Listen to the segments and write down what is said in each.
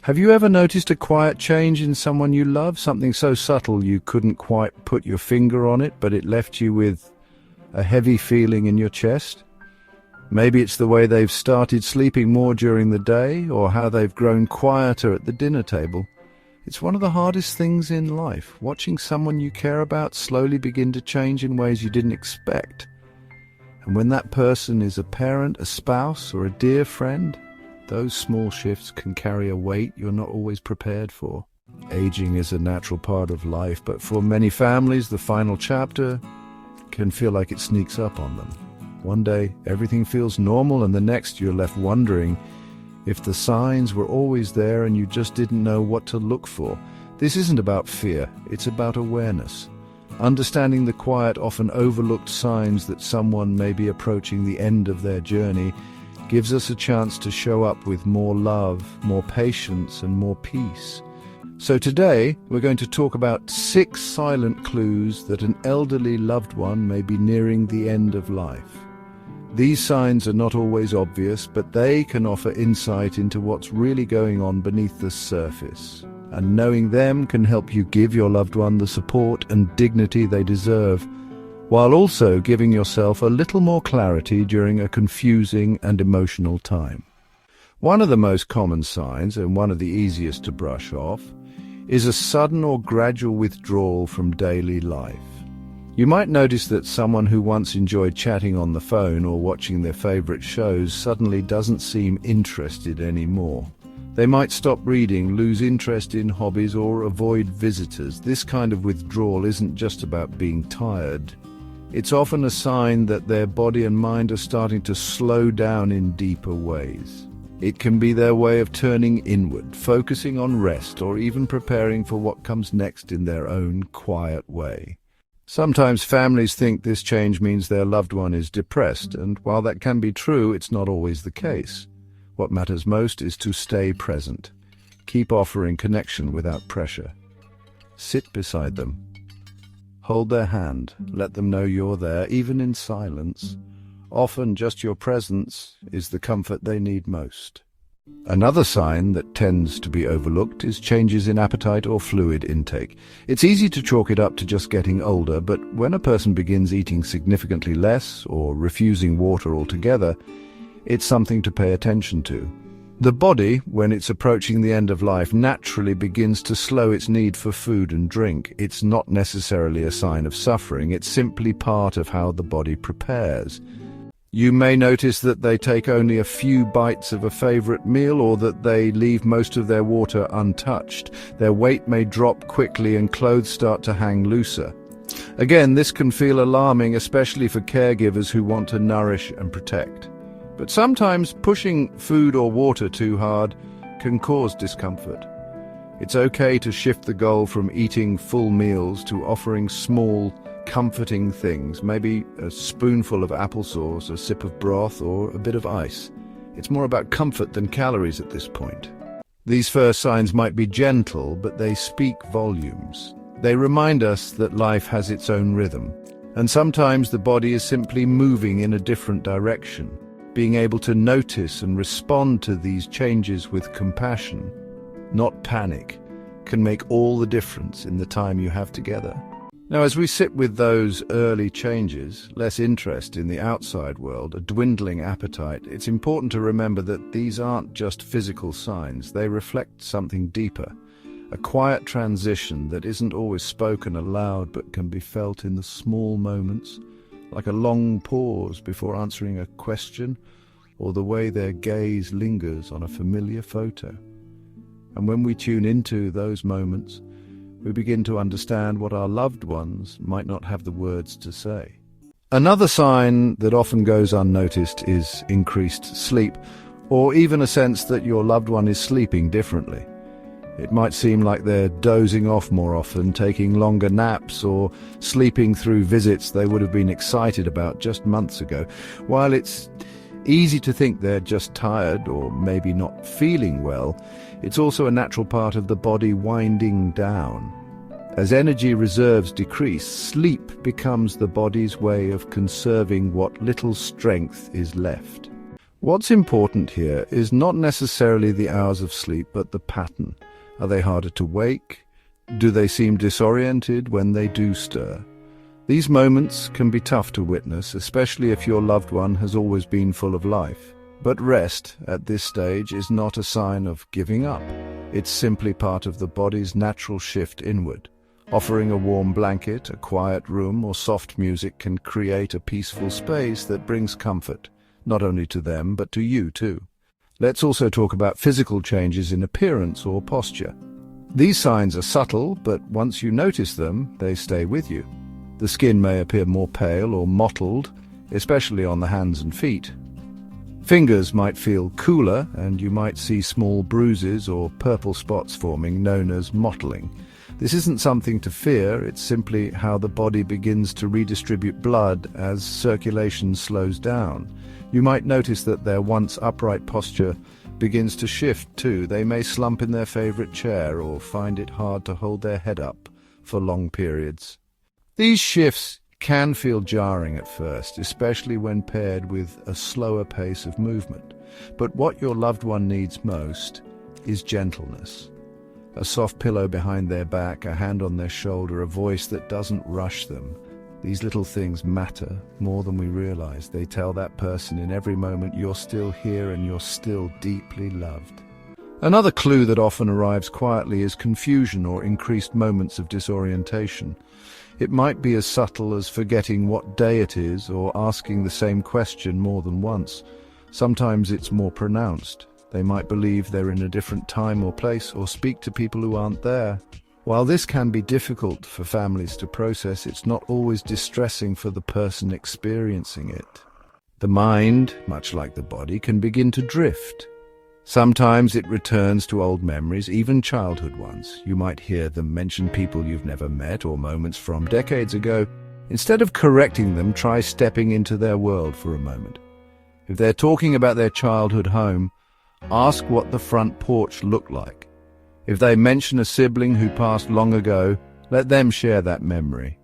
Have you ever noticed a quiet change in someone you love? Something so subtle you couldn't quite put your finger on it, but it left you with a heavy feeling in your chest? Maybe it's the way they've started sleeping more during the day, or how they've grown quieter at the dinner table. It's one of the hardest things in life, watching someone you care about slowly begin to change in ways you didn't expect. And when that person is a parent, a spouse, or a dear friend, those small shifts can carry a weight you're not always prepared for. Aging is a natural part of life, but for many families, the final chapter can feel like it sneaks up on them. One day, everything feels normal, and the next you're left wondering if the signs were always there and you just didn't know what to look for. This isn't about fear, it's about awareness. Understanding the quiet, often overlooked signs that someone may be approaching the end of their journey gives us a chance to show up with more love, more patience, and more peace. So today, we're going to talk about 6 silent clues that an elderly loved one may be nearing the end of life. These signs are not always obvious, but they can offer insight into what's really going on beneath the surface. And knowing them can help you give your loved one the support and dignity they deserve, while also giving yourself a little more clarity during a confusing and emotional time. One of the most common signs, and one of the easiest to brush off, is a sudden or gradual withdrawal from daily life. You might notice that someone who once enjoyed chatting on the phone or watching their favorite shows suddenly doesn't seem interested anymore. They might stop reading, lose interest in hobbies, or avoid visitors. This kind of withdrawal isn't just about being tired. It's often a sign that their body and mind are starting to slow down in deeper ways. It can be their way of turning inward, focusing on rest, or even preparing for what comes next in their own quiet way. Sometimes families think this change means their loved one is depressed, and while that can be true, it's not always the case. What matters most is to stay present. Keep offering connection without pressure. Sit beside them. Hold their hand. Let them know you're there, even in silence. Often just your presence is the comfort they need most. Another sign that tends to be overlooked is changes in appetite or fluid intake. It's easy to chalk it up to just getting older, but when a person begins eating significantly less or refusing water altogether, it's something to pay attention to. The body, when it's approaching the end of life, naturally begins to slow its need for food and drink. It's not necessarily a sign of suffering, it's simply part of how the body prepares. You may notice that they take only a few bites of a favorite meal, or that they leave most of their water untouched. Their weight may drop quickly and clothes start to hang looser. Again, this can feel alarming, especially for caregivers who want to nourish and protect. But sometimes pushing food or water too hard can cause discomfort. It's okay to shift the goal from eating full meals to offering small, comforting things, maybe a spoonful of applesauce, a sip of broth, or a bit of ice. It's more about comfort than calories at this point. These first signs might be gentle, but they speak volumes. They remind us that life has its own rhythm, and sometimes the body is simply moving in a different direction. Being able to notice and respond to these changes with compassion, not panic, can make all the difference in the time you have together. Now, as we sit with those early changes, less interest in the outside world, a dwindling appetite, it's important to remember that these aren't just physical signs. They reflect something deeper, a quiet transition that isn't always spoken aloud but can be felt in the small moments, like a long pause before answering a question, or the way their gaze lingers on a familiar photo. And when we tune into those moments, we begin to understand what our loved ones might not have the words to say. Another sign that often goes unnoticed is increased sleep, or even a sense that your loved one is sleeping differently. It might seem like they're dozing off more often, taking longer naps, or sleeping through visits they would have been excited about just months ago. While it's easy to think they're just tired or maybe not feeling well, it's also a natural part of the body winding down. As energy reserves decrease, sleep becomes the body's way of conserving what little strength is left. What's important here is not necessarily the hours of sleep, but the pattern. Are they harder to wake? Do they seem disoriented when they do stir? These moments can be tough to witness, especially if your loved one has always been full of life. But rest at this stage is not a sign of giving up. It's simply part of the body's natural shift inward. Offering a warm blanket, a quiet room, or soft music can create a peaceful space that brings comfort, not only to them, but to you too. Let's also talk about physical changes in appearance or posture. These signs are subtle, but once you notice them, they stay with you. The skin may appear more pale or mottled, especially on the hands and feet. Fingers might feel cooler, and you might see small bruises or purple spots forming, known as mottling. This isn't something to fear, it's simply how the body begins to redistribute blood as circulation slows down. You might notice that their once upright posture begins to shift too. They may slump in their favorite chair or find it hard to hold their head up for long periods. These shifts can feel jarring at first, especially when paired with a slower pace of movement. But what your loved one needs most is gentleness. A soft pillow behind their back, a hand on their shoulder, a voice that doesn't rush them. These little things matter more than we realize. They tell that person in every moment you're still here and you're still deeply loved. Another clue that often arrives quietly is confusion or increased moments of disorientation. It might be as subtle as forgetting what day it is or asking the same question more than once. Sometimes it's more pronounced. They might believe they're in a different time or place or speak to people who aren't there. While this can be difficult for families to process, it's not always distressing for the person experiencing it. The mind, much like the body, can begin to drift. Sometimes it returns to old memories, even childhood ones. You might hear them mention people you've never met or moments from decades ago. Instead of correcting them, try stepping into their world for a moment. If they're talking about their childhood home, ask what the front porch looked like. If they mention a sibling who passed long ago, let them share that memory.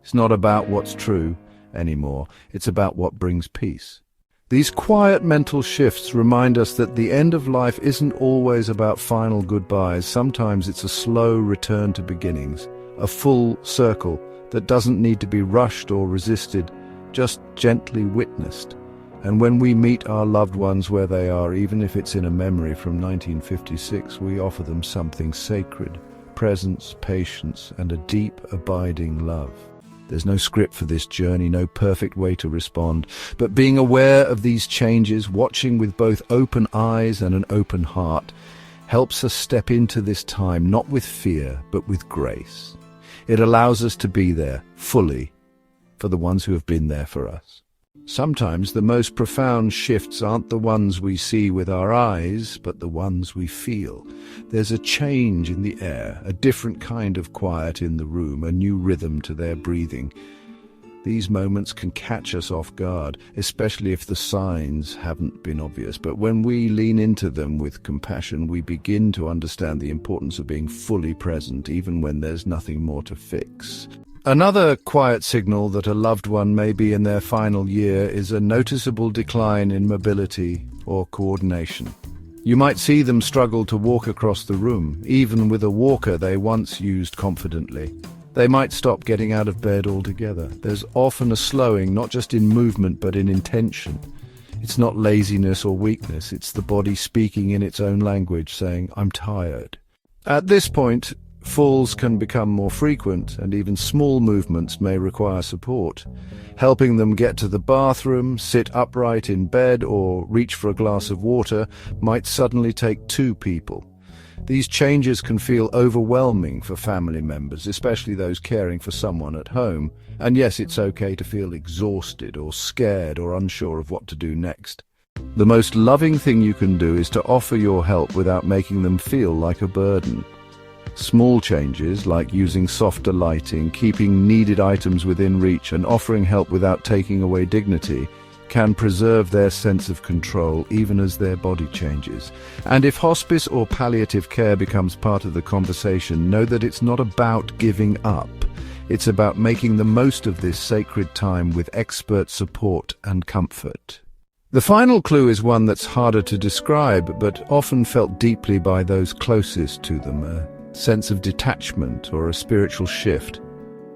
It's not about what's true anymore, it's about what brings peace. These quiet mental shifts remind us that the end of life isn't always about final goodbyes. Sometimes it's a slow return to beginnings, a full circle that doesn't need to be rushed or resisted, just gently witnessed. And when we meet our loved ones where they are, even if it's in a memory from 1956, we offer them something sacred: presence, patience, and a deep, abiding love. There's no script for this journey, no perfect way to respond, but being aware of these changes, watching with both open eyes and an open heart, helps us step into this time not with fear, but with grace. It allows us to be there fully for the ones who have been there for us. Sometimes the most profound shifts aren't the ones we see with our eyes, but the ones we feel. There's a change in the air, a different kind of quiet in the room, a new rhythm to their breathing. These moments can catch us off guard, especially if the signs haven't been obvious. But when we lean into them with compassion, we begin to understand the importance of being fully present, even when there's nothing more to fix. Another quiet signal that a loved one may be in their final year is a noticeable decline in mobility or coordination. You might see them struggle to walk across the room, even with a walker they once used confidently. They might stop getting out of bed altogether. There's often a slowing, not just in movement, but in intention. It's not laziness or weakness, it's the body speaking in its own language, saying, "I'm tired." At this point, falls can become more frequent, and even small movements may require support. Helping them get to the bathroom, sit upright in bed, or reach for a glass of water might suddenly take two people. These changes can feel overwhelming for family members, especially those caring for someone at home. And yes, it's okay to feel exhausted or scared or unsure of what to do next. The most loving thing you can do is to offer your help without making them feel like a burden. Small changes, like using softer lighting, keeping needed items within reach, and offering help without taking away dignity, can preserve their sense of control even as their body changes. And if hospice or palliative care becomes part of the conversation, know that it's not about giving up. It's about making the most of this sacred time with expert support and comfort. The final clue is one that's harder to describe, but often felt deeply by those closest to them, a sense of detachment or a spiritual shift.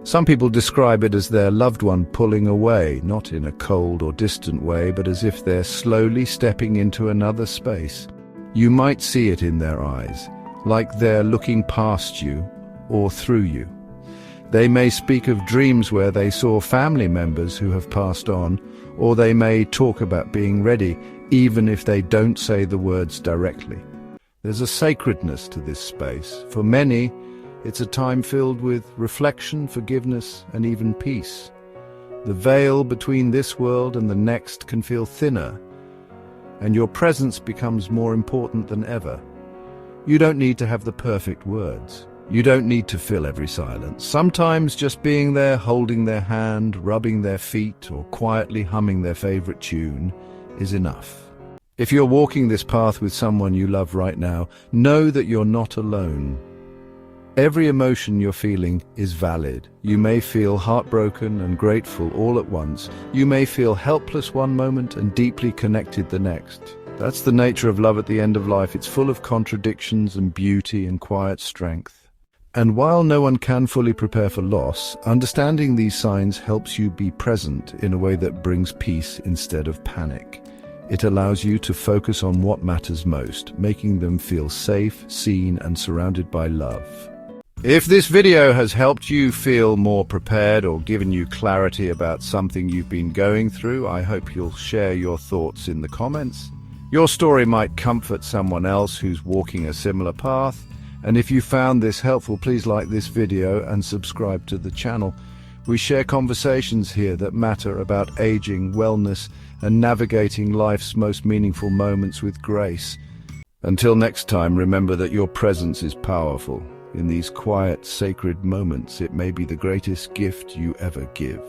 Some people describe it as their loved one pulling away, not in a cold or distant way, but as if they're slowly stepping into another space. You might see it in their eyes, like they're looking past you or through you. They may speak of dreams where they saw family members who have passed on, or they may talk about being ready, even if they don't say the words directly. There's a sacredness to this space. For many, it's a time filled with reflection, forgiveness, and even peace. The veil between this world and the next can feel thinner, and your presence becomes more important than ever. You don't need to have the perfect words. You don't need to fill every silence. Sometimes just being there, holding their hand, rubbing their feet, or quietly humming their favorite tune is enough. If you're walking this path with someone you love right now, know that you're not alone. Every emotion you're feeling is valid. You may feel heartbroken and grateful all at once. You may feel helpless one moment and deeply connected the next. That's the nature of love at the end of life. It's full of contradictions and beauty and quiet strength. And while no one can fully prepare for loss, understanding these signs helps you be present in a way that brings peace instead of panic. It allows you to focus on what matters most, making them feel safe, seen, and surrounded by love. If this video has helped you feel more prepared or given you clarity about something you've been going through, I hope you'll share your thoughts in the comments. Your story might comfort someone else who's walking a similar path. And if you found this helpful, please like this video and subscribe to the channel. We share conversations here that matter about aging, wellness, and navigating life's most meaningful moments with grace. Until next time, remember that your presence is powerful. In these quiet, sacred moments, it may be the greatest gift you ever give.